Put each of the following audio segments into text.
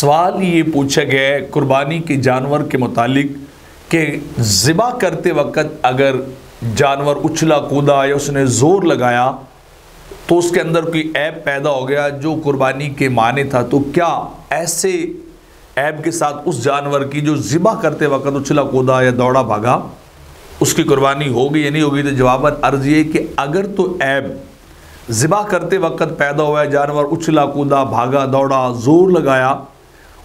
सवाल ये पूछा गया है कुर्बानी के जानवर के मुतालिक कि ज़िबा करते वक्त अगर जानवर उछला कूदा या उसने ज़ोर लगाया तो उसके अंदर कोई ऐब पैदा हो गया जो कुर्बानी के माने था, तो क्या ऐसे ऐब के साथ उस जानवर की जो ज़िबा करते वक्त उछला कूदा या दौड़ा भागा उसकी कुर्बानी होगी या नहीं होगी? तो जवाबन अर्ज़ ये कि अगर तो ऐब ज़िबा करते वक्त पैदा हुआ है, जानवर उछला कूदा भागा दौड़ा ज़ोर लगाया,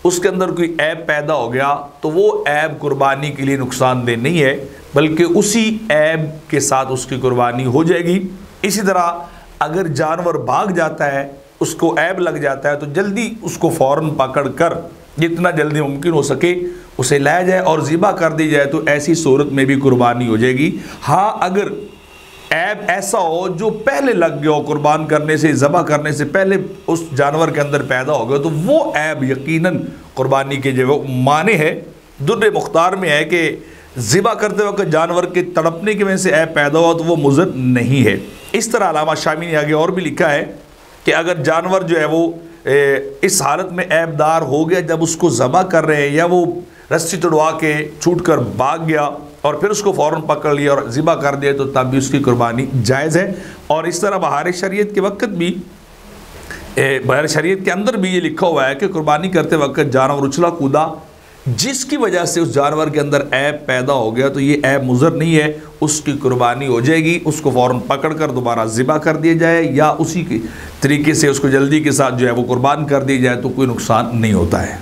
उसके अंदर कोई ऐब पैदा हो गया, तो वो ऐब कुर्बानी के लिए नुकसानदेह नहीं है, बल्कि उसी ऐब के साथ उसकी कुर्बानी हो जाएगी। इसी तरह अगर जानवर भाग जाता है, उसको ऐब लग जाता है, तो जल्दी उसको फ़ौरन पकड़ कर जितना जल्दी मुमकिन हो सके उसे लाया जाए और ज़िबा कर दी जाए, तो ऐसी सूरत में भी कुर्बानी हो जाएगी। हाँ, अगर ऐब ऐसा हो जो पहले लग गया हो, कुर्बान करने से ज़बह करने से पहले उस जानवर के अंदर पैदा हो गया, तो वो ऐब यकीनन कुर्बानी के जो वो माने है। दुर्र मुख्तार में है कि ज़िबा करते वक्त जानवर के तड़पने की वजह से ऐब पैदा हुआ तो वो मुज़र नहीं है। इस तरह अलामा शामी ने आगे और भी लिखा है कि अगर जानवर जो है वो इस हालत में ऐबदार हो गया जब उसको ज़बह कर रहे हैं, या वो रस्सी तोड़वा के छूट कर भाग गया और फिर उसको फ़ौरन पकड़ लिया और ज़िबा कर दिया, तो तब भी उसकी कुर्बानी जायज़ है। और इस तरह बहार शरीयत के वक्त भी, बहार शरीयत के अंदर भी ये लिखा हुआ है कि कुर्बानी करते वक्त जानवर उछला कूदा जिसकी वजह से उस जानवर के अंदर ऐब पैदा हो गया, तो ये ऐब मुज़र नहीं है, उसकी कुर्बानी हो जाएगी। उसको फ़ौरन पकड़ कर दोबारा ज़िबा कर दिया जाए या उसी के तरीके से उसको जल्दी के साथ जो है वो कुर्बान कर दिया जाए, तो कोई नुकसान नहीं होता है।